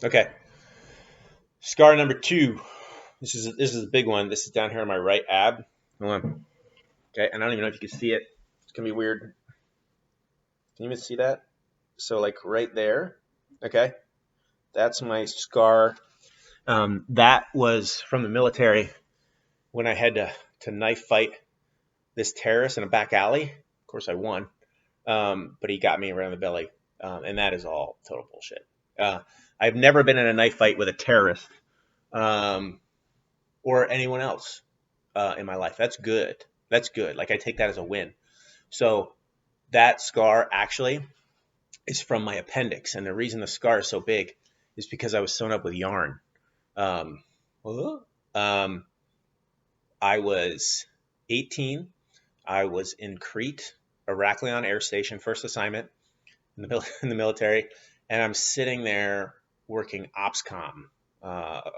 Okay. Scar number 2. This is a big one. This is down here on my right ab. Hold on. Okay, and I don't even know if you can see it. It's gonna be weird. Can you even see that? So like right there. Okay, that's my scar. That was from the military when I had to knife fight this terrorist in a back alley. Of course, I won, but he got me around the belly, and that is all total bullshit. I've never been in a knife fight with a terrorist um, or anyone else in my life. That's good. That's good. Like I take that as a win. So that scar actually is from my appendix, and the reason the scar is so big is because I was sewn up with yarn. Um, um, I was 18. I was in Crete, Heraklion Air Station, first assignment in the military, and I'm sitting there working OPSCOM,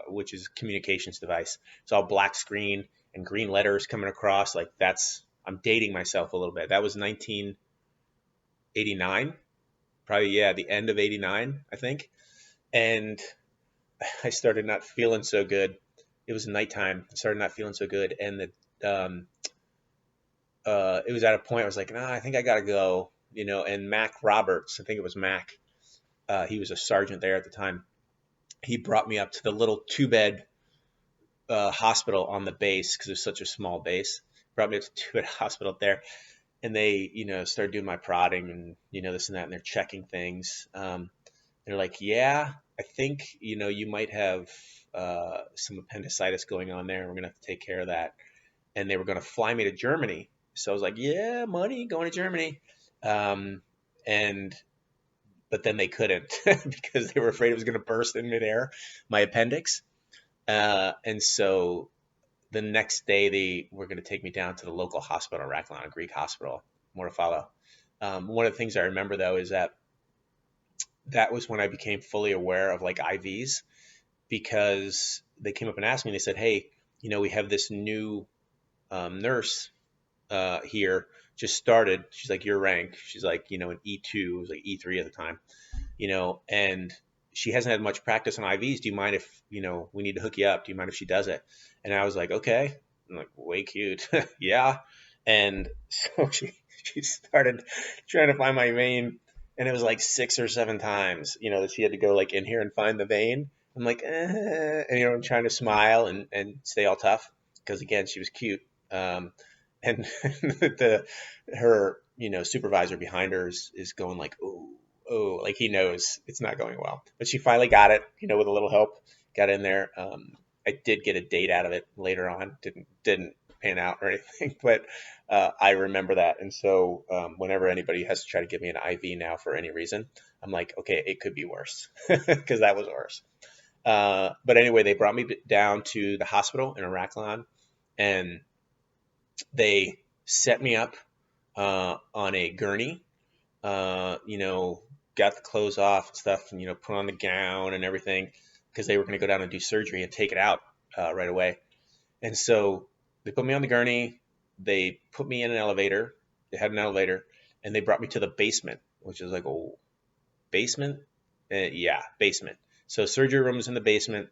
which is a communications device. It's all black screen and green letters coming across. Like I'm dating myself a little bit. That was 1989, probably, yeah, the end of 89, I think. And I started not feeling so good. It was nighttime. I started not feeling so good, and it was at a point I was like, nah, I think I gotta go, And Mac Roberts, I think it was Mac, he was a sergeant there at the time. He brought me up to the little 2-bed hospital on the base because it was such a small base. Brought me up to 2-bed hospital up there, and they, started doing my prodding and this and that, and they're checking things. They're like, yeah, I think you might have some appendicitis going on there. We're gonna have to take care of that. And they were gonna fly me to Germany. So I was like, yeah, money, going to Germany. Um, and but then they couldn't because they were afraid it was going to burst in midair, my appendix. And so the next day they were going to take me down to the local hospital, Heraklion, a Greek hospital, more to follow. One of the things I remember though is that was when I became fully aware of like IVs, because they came up and asked me, and they said, hey, we have this new nurse here, just started. She's like your rank. She's like, an E2, it was like E3 at the time, and she hasn't had much practice on IVs. Do you mind if, we need to hook you up? Do you mind if she does it? And I was like, okay. I'm like, way cute. Yeah. And so she started trying to find my vein, and it was like 6 or 7 times, that she had to go like in here and find the vein. I'm like, and I'm trying to smile and stay all tough because again, she was cute. And her supervisor behind her is going like, oh, like he knows it's not going well. But she finally got it, with a little help, got in there. I did get a date out of it later on. Didn't pan out or anything, but I remember that. And so whenever anybody has to try to give me an IV now for any reason, I'm like, okay, it could be worse because that was worse. But anyway, they brought me down to the hospital in Heraklion, and they set me up on a gurney, got the clothes off and stuff, and, put on the gown and everything because they were going to go down and do surgery and take it out right away. And so they put me on the gurney. They put me in an elevator. They had an elevator, and they brought me to the basement, which is like, oh, basement? Yeah, basement. So surgery room was in the basement.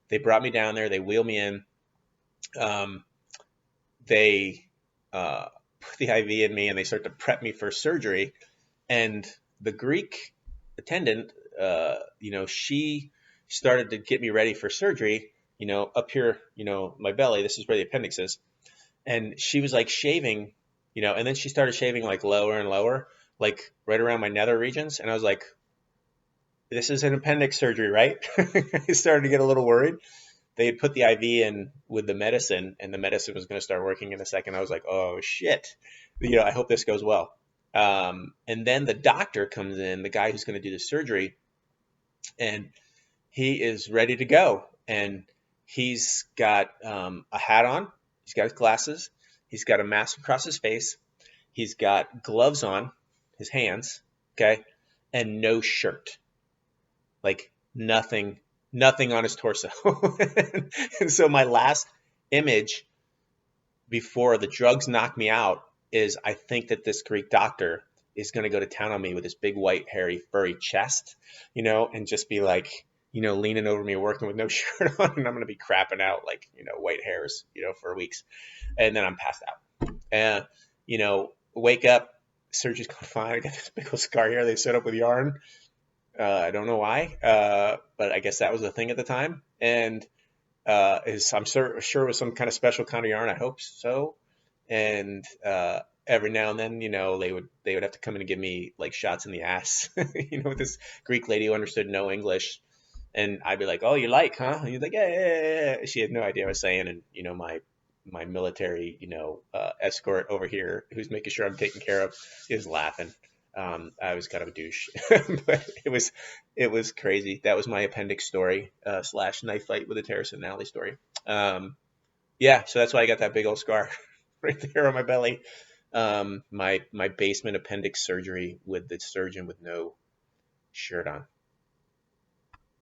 They brought me down there. They wheeled me in. They put the IV in me, and they start to prep me for surgery. And the Greek attendant, she started to get me ready for surgery, up here, my belly. This is where the appendix is. And she was like shaving, and then she started shaving like lower and lower, like right around my nether regions. And I was like, this is an appendix surgery, right? I started to get a little worried. They had put the IV in with the medicine, and the medicine was going to start working in a second. I was like, oh shit, I hope this goes well. And then the doctor comes in, the guy who's going to do the surgery, and he is ready to go. And he's got a hat on, he's got his glasses, he's got a mask across his face, he's got gloves on his hands, okay, and no shirt, like nothing on his torso. And so my last image before the drugs knock me out is I think that this Greek doctor is going to go to town on me with this big white hairy furry chest, and just be like, leaning over me working with no shirt on, and I'm going to be crapping out like, white hairs, for weeks. And then I'm passed out. And, wake up, surgery's going fine. I got this big old scar here they set up with yarn. I don't know why, but I guess that was the thing at the time. And I'm sure it was some kind of special kind of yarn. I hope so. And every now and then, they would have to come in and give me like shots in the ass, with this Greek lady who understood no English. And I'd be like, "Oh, you like, huh?" And you're like, "Yeah." She had no idea what I was saying. And, my military, escort over here who's making sure I'm taken care of is laughing. I was kind of a douche, but it was crazy. That was my appendix story, / knife fight with a terrorist in an alley story. Yeah, so that's why I got that big old scar right there on my belly. My basement appendix surgery with the surgeon with no shirt on.